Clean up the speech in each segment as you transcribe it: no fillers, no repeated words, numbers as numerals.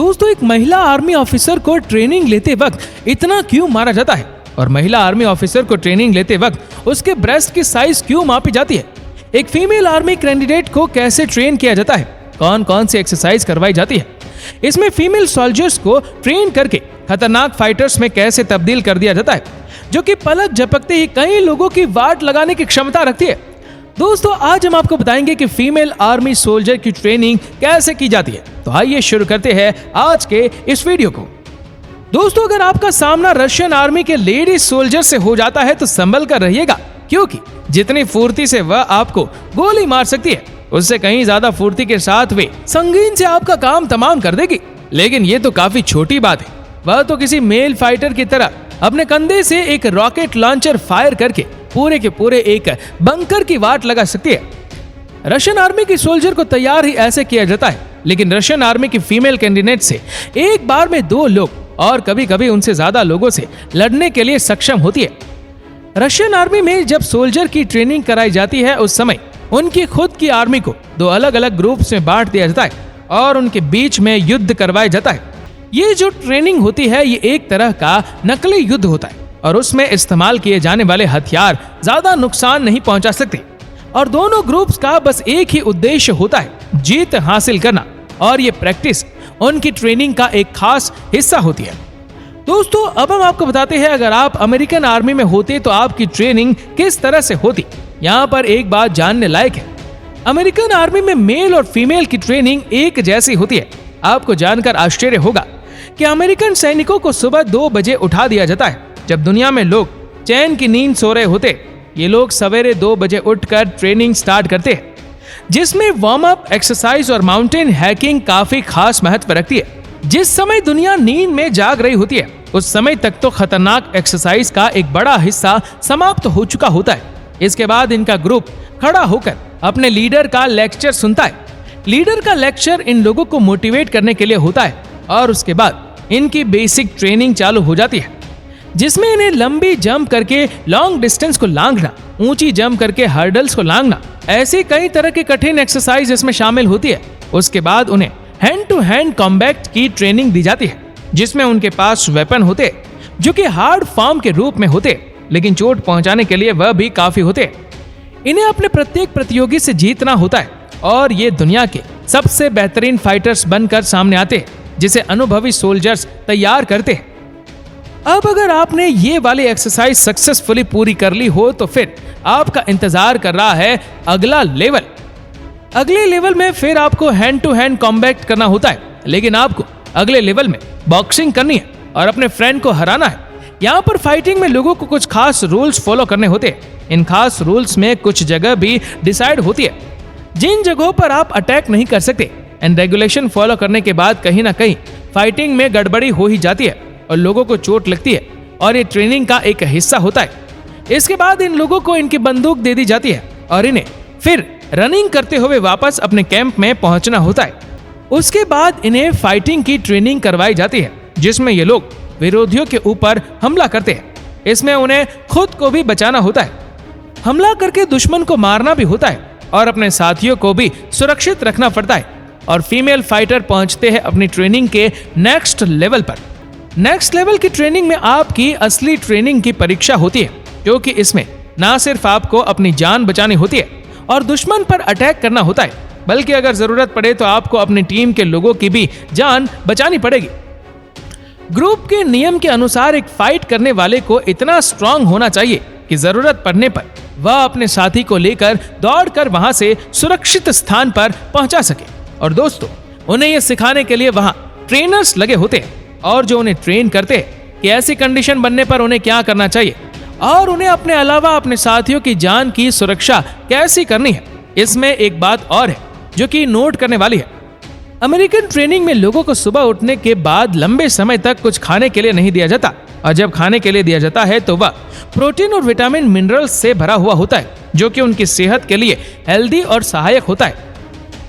दोस्तों, एक महिला आर्मी ऑफिसर को ट्रेनिंग लेते वक्त इतना क्यों मारा जाता है और महिला आर्मी ऑफिसर को ट्रेनिंग लेते वक्त उसके ब्रेस्ट की साइज क्यों मापी जाती है? एक फीमेल आर्मी कैंडिडेट को कैसे ट्रेन किया जाता है? कौन कौन सी एक्सरसाइज करवाई जाती है? इसमें फीमेल सोल्जर्स को ट्रेन करके खतरनाक फाइटर्स में कैसे तब्दील कर दिया जाता है, जो कि पलक झपकते ही कई लोगों की वाट लगाने की क्षमता रखती है। दोस्तों, आज हम आपको बताएंगे कि फीमेल आर्मी सोल्जर की ट्रेनिंग कैसे की जाती है। तो आइए शुरू करते हैं आज के इस वीडियो को। दोस्तों, अगर आपका सामना रशियन आर्मी के लेडी सोल्जर से हो जाता है तो संभल कर रहिएगा, क्योंकि जितनी फुर्ती से वह आपको गोली मार सकती है उससे कहीं ज्यादा फुर्ती के साथ वे संगीन से आपका काम तमाम कर देगी। लेकिन ये तो काफी छोटी बात है, वह तो किसी मेल फाइटर की तरह अपने कंधे से एक रॉकेट लॉन्चर फायर करके पूरे के पूरे एक बंकर की वाट लगा सकती है। रशियन आर्मी की सोल्जर को तैयार ही ऐसे किया जाता है, लेकिन रशियन आर्मी की फीमेल कैंडिडेट से एक बार में 2 लोग और कभी कभी उनसे ज्यादा लोगों से लड़ने के लिए सक्षम होती है। रशियन आर्मी में जब सोल्जर की ट्रेनिंग कराई जाती है उस समय उनकी खुद की आर्मी को 2 अलग अलग ग्रुप्स में बांट दिया जाता है और उनके बीच में युद्ध करवाया जाता है। ये जो ट्रेनिंग होती है ये एक तरह का नकली युद्ध होता है और उसमें इस्तेमाल किए जाने वाले हथियार ज्यादा नुकसान नहीं पहुंचा सकते और दोनों ग्रुप्स का बस एक ही उद्देश्य होता है, जीत हासिल करना, और ये प्रैक्टिस उनकी ट्रेनिंग का एक खास हिस्सा होती है। दोस्तों, अब हम आपको बताते हैं अगर आप अमेरिकन आर्मी में होते तो आपकी ट्रेनिंग किस तरह से होती। यहाँ पर एक बात जानने लायक है, अमेरिकन आर्मी में मेल और फीमेल की ट्रेनिंग एक जैसी होती है। आपको जानकर आश्चर्य होगा कि अमेरिकन सैनिकों को सुबह 2 बजे उठा दिया जाता है। जब दुनिया में लोग चैन की नींद सो रहे होते, ये लोग सवेरे 2 बजे उठकर ट्रेनिंग स्टार्ट करते हैं, जिसमें वार्म अप, एक्सरसाइज और माउंटेन हैकिंग काफी खास महत्व रखती है। जिस समय दुनिया नींद में जाग रही होती है उस समय तक तो खतरनाक एक्सरसाइज का एक बड़ा हिस्सा समाप्त हो चुका होता है। इसके बाद इनका ग्रुप खड़ा होकर अपने लीडर का लेक्चर सुनता है। लीडर का लेक्चर इन लोगों को मोटिवेट करने के लिए होता है और उसके बाद इनकी बेसिक ट्रेनिंग चालू हो जाती है, जिसमें इन्हें लंबी जंप करके लॉन्ग डिस्टेंस को लांघना, ऊंची जंप करके हर्डल्स को लांघना, ऐसी कई तरह की कठिन एक्सरसाइज इसमें शामिल होती है। उसके बाद उन्हें हैंड टू हैंड कॉम्बैट की ट्रेनिंग दी जाती है, जिसमें उनके पास वेपन होते जो कि हार्ड फॉर्म के रूप में होते, लेकिन चोट पहुंचाने के लिए वह भी काफी होते। इन्हें अपने प्रत्येक प्रतियोगी से जीतना होता है और ये दुनिया के सबसे बेहतरीन फाइटर्स बनकर सामने आते हैं, जिसे अनुभवी सोल्जर्स तैयार करते हैं। अब अगर आपने ये वाली एक्सरसाइज सक्सेसफुली पूरी कर ली हो तो फिर आपका इंतजार कर रहा है अगला लेवल। अगले लेवल में फिर आपको हैंड टू हैंड कॉम्बैट करना होता है, लेकिन आपको अगले लेवल में बॉक्सिंग करनी है और अपने फ्रेंड को हराना है। यहाँ पर फाइटिंग में लोगों को कुछ खास रूल्स फॉलो करने होते हैं। इन खास रूल्स में कुछ जगह भी डिसाइड होती है जिन जगहों पर आप अटैक नहीं कर सकते। एंड रेगुलेशन फॉलो करने के बाद कहीं ना कहीं फाइटिंग में गड़बड़ी हो ही जाती है और लोगों को चोट लगती है और ये ट्रेनिंग का एक हिस्सा होता है। इसके बाद इन लोगों को इनकी बंदूक दे दी जाती है और इन्हें फिर रनिंग करते हुए वापस अपने कैंप में पहुंचना होता है। उसके बाद इन्हें फाइटिंग की ट्रेनिंग करवाई जाती है, जिसमें ये लोग विरोधियों के ऊपर हमला करते हैं। इसमें उन्हें खुद को भी बचाना होता है, हमला करके दुश्मन को मारना भी होता है और अपने साथियों को भी सुरक्षित रखना पड़ता है। और फीमेल फाइटर पहुंचते हैं अपनी ट्रेनिंग के नेक्स्ट लेवल पर। नेक्स्ट लेवल की ट्रेनिंग में आपकी असली ट्रेनिंग की परीक्षा होती है, क्योंकि इसमें ना सिर्फ आपको अपनी जान बचानी होती है और दुश्मन पर अटैक करना होता है, बल्कि अगर जरूरत पड़े तो आपको अपनी टीम के लोगों की भी जान बचानी पड़ेगी। ग्रुप के नियम के अनुसार एक फाइट करने वाले को इतना स्ट्रांग होना चाहिए कि जरूरत पड़ने पर वह अपने साथी को लेकर दौड़कर वहां से सुरक्षित स्थान पर पहुंचा सके। और दोस्तों, उन्हें यह सिखाने के लिए वहां ट्रेनर्स लगे होते हैं और जो उन्हें ट्रेन करते हैं कि ऐसी कंडीशन बनने पर उन्हें क्या करना चाहिए और उन्हें अपने अलावा अपने साथियों की जान की सुरक्षा कैसी करनी है। इसमें एक बात और है जो कि नोट करने वाली है। अमेरिकन ट्रेनिंग में लोगों को सुबह उठने के बाद लंबे समय तक कुछ खाने के लिए नहीं दिया जाता, और जब खाने के लिए दिया जाता है तो वह प्रोटीन और विटामिन मिनरल्स से भरा हुआ होता है, जो कि उनकी सेहत के लिए हेल्दी और सहायक होता है।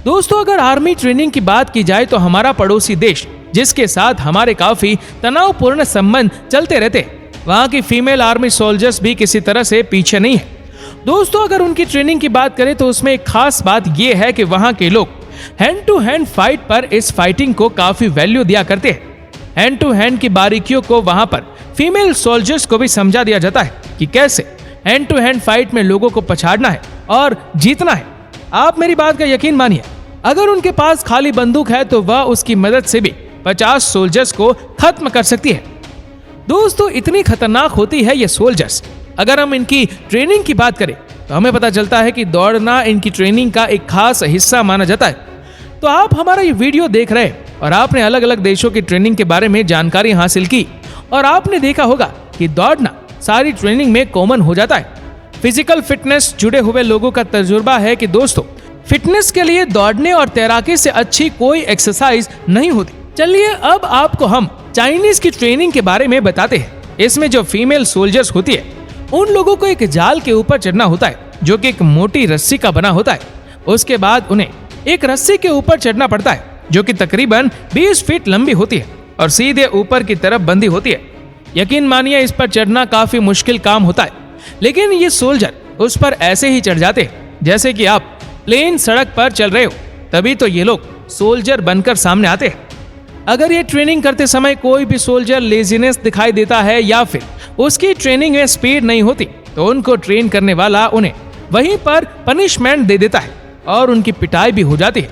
दोस्तों, अगर आर्मी ट्रेनिंग की बात की जाए तो हमारा पड़ोसी देश, जिसके साथ हमारे काफी तनावपूर्ण संबंध चलते रहते हैं, वहाँ की फीमेल आर्मी सोल्जर्स भी किसी तरह से पीछे नहीं है। दोस्तों, अगर उनकी ट्रेनिंग की बात करें तो उसमें एक खास बात यह है कि वहाँ के लोग हैंड टू हैंड फाइट पर इस फाइटिंग को काफी वैल्यू दिया करते हैं। हैंड टू हैंड की बारीकियों को वहां पर फीमेल सोल्जर्स को भी समझा दिया जाता है कि कैसे हैंड टू हैंड फाइट में लोगों को पछाड़ना है और जीतना है। आप मेरी बात का यकीन मानिए, अगर उनके पास खाली बंदूक है तो वह उसकी मदद से भी 50 सोल्जर्स को खत्म कर सकती है। दोस्तों, इतनी खतरनाक होती है ये सोल्जर्स। अगर हम इनकी ट्रेनिंग की बात करें तो हमें पता चलता है कि दौड़ना इनकी ट्रेनिंग का एक खास हिस्सा माना जाता है। तो आप हमारा ये वीडियो देख रहे हैं और आपने अलग अलग देशों की ट्रेनिंग के बारे में जानकारी हासिल की और आपने देखा होगा कि दौड़ना सारी ट्रेनिंग में कॉमन हो जाता है। फिजिकल फिटनेस जुड़े हुए लोगों का तजुर्बा है कि दोस्तों, फिटनेस के लिए दौड़ने और तैराकी से अच्छी कोई एक्सरसाइज नहीं होती। चलिए अब आपको हम चाइनीज की ट्रेनिंग के बारे में बताते हैं। इसमें जो फीमेल सोल्जर्स होती है उन लोगों को एक जाल के ऊपर चढ़ना होता है जो कि एक मोटी रस्सी का बना होता है। उसके बाद उन्हें एक रस्सी के ऊपर चढ़ना पड़ता है जो कि तकरीबन 20 फीट लंबी होती है और सीधे ऊपर की तरफ बंधी होती है। यकीन मानिए, इस पर चढ़ना काफी मुश्किल काम होता है, लेकिन ये सोल्जर उस पर ऐसे ही चढ़ जाते हैं जैसे कि आप प्लेन सड़क पर चल रहे हो। तभी तो ये लोग सोल्जर बनकर सामने आते हैं। अगर ये ट्रेनिंग करते समय कोई भी सोल्जर लेजीनेस दिखाई देता है या फिर उसकी ट्रेनिंग में स्पीड नहीं होती तो उनको ट्रेन करने वाला उन्हें वहीं पर पनिशमेंट दे देता है और उनकी पिटाई भी हो जाती है।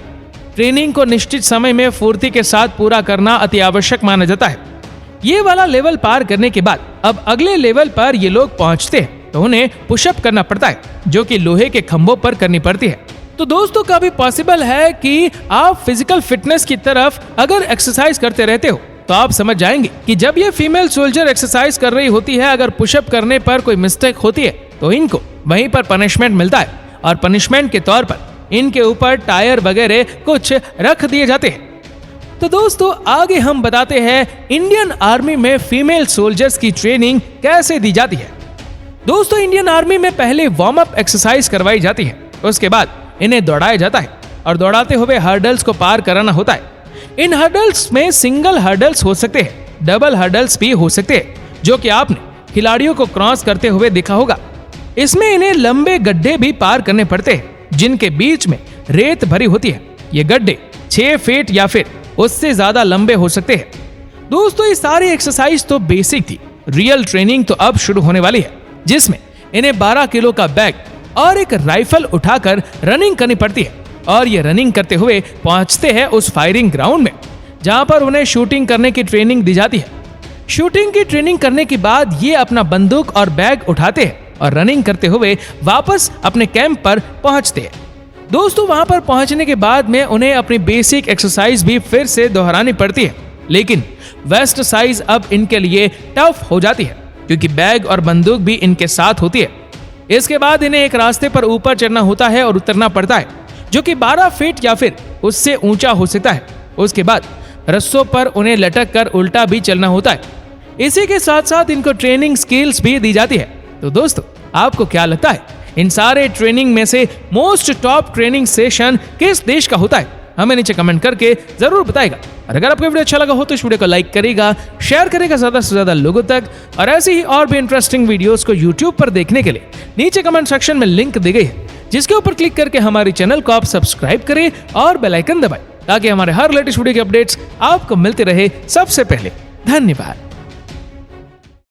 ट्रेनिंग को निश्चित समय में फुर्ती के साथ पूरा करना अति आवश्यक माना जाता है। ये वाला लेवल पार करने के बाद अब अगले लेवल पर ये लोग पहुंचते हैं तो उन्हें पुशअप करना पड़ता है जो कि लोहे के खंभों पर करनी पड़ती है। तो दोस्तों, कभी पॉसिबल है कि आप फिजिकल फिटनेस की तरफ अगर एक्सरसाइज करते रहते हो तो आप समझ जाएंगे कि जब ये फीमेल सोल्जर एक्सरसाइज कर रही होती है, अगर पुशअप करने पर कोई मिस्टेक होती है तो इनको वहीं पर पनिशमेंट मिलता है और पनिशमेंट के तौर पर इनके ऊपर टायर वगैरह कुछ रख दिए जाते हैं। तो दोस्तों, आगे हम बताते हैं इंडियन आर्मी में फीमेल सोल्जर्स की ट्रेनिंग कैसे दी जाती है। दोस्तों, इंडियन आर्मी में पहले वार्म अप एक्सरसाइज करवाई जाती है, उसके बाद इन्हें दौड़ाया जाता है और दौड़ाते हुए हर्डल्स को पार कराना होता है। इन हर्डल्स में सिंगल हर्डल्स हो सकते हैं, डबल हर्डल्स भी हो सकते हैं, जो कि आपने खिलाड़ियों को क्रॉस करते हुए देखा होगा। इसमें इन्हें लंबे गड्ढे भी पार करने पड़ते हैं जिनके बीच में रेत भरी होती है। ये गड्ढे 6 फीट या फिर उससे ज्यादा लंबे हो सकते हैं। दोस्तों, ये सारी एक्सरसाइज तो बेसिक थी। रियल ट्रेनिंग तो अब शुरू होने वाली है, जिसमें इन्हें 12 किलो का बैग और एक राइफल उठाकर रनिंग करनी पड़ती है और ये रनिंग करते हुए पहुंचते हैं उस फायरिंग ग्राउंड में जहां पर उन्हें शूटिंग करने की ट्रेनिंग दी जाती है। शूटिंग की ट्रेनिंग करने के बाद ये अपना बंदूक और बैग उठाते हैं और रनिंग करते हुए वापस अपने कैंप पर पहुंचते हैं। दोस्तों, वहां पर पहुंचने के बाद में उन्हें अपनी बेसिक एक्सरसाइज भी फिर से दोहरानी पड़ती है, लेकिन वेस्ट साइज अब इनके लिए टफ हो जाती है क्योंकि बैग और बंदूक भी इनके साथ होती है। इसके बाद इन्हें एक रास्ते पर ऊपर चढ़ना होता है और उतरना पड़ता है जो कि 12 फीट या फिर उससे ऊंचा हो सकता है। उसके बाद रस्सों पर उन्हें लटक कर उल्टा भी चलना होता है। इसी के साथ साथ इनको ट्रेनिंग स्किल्स भी दी जाती है। तो दोस्तों, आपको क्या लगता है इन सारे ट्रेनिंग में से मोस्ट टॉप ट्रेनिंग सेशन किस देश का होता है? हमें नीचे कमेंट करके जरूर बताएगा। और अगर आपको वीडियो अच्छा लगा हो तो इस वीडियो को लाइक करेगा, शेयर करेगा ज्यादा से ज्यादा लोगों तक। और ऐसे ही और भी इंटरेस्टिंग वीडियोस को यूट्यूब पर देखने के लिए नीचे कमेंट सेक्शन में लिंक दी गई है, जिसके ऊपर क्लिक करके हमारे चैनल को आप सब्सक्राइब करें और बेल आइकन दबाएं ताकि हमारे हर लेटेस्ट वीडियो के अपडेट्स आपको मिलते रहे सबसे पहले। धन्यवाद।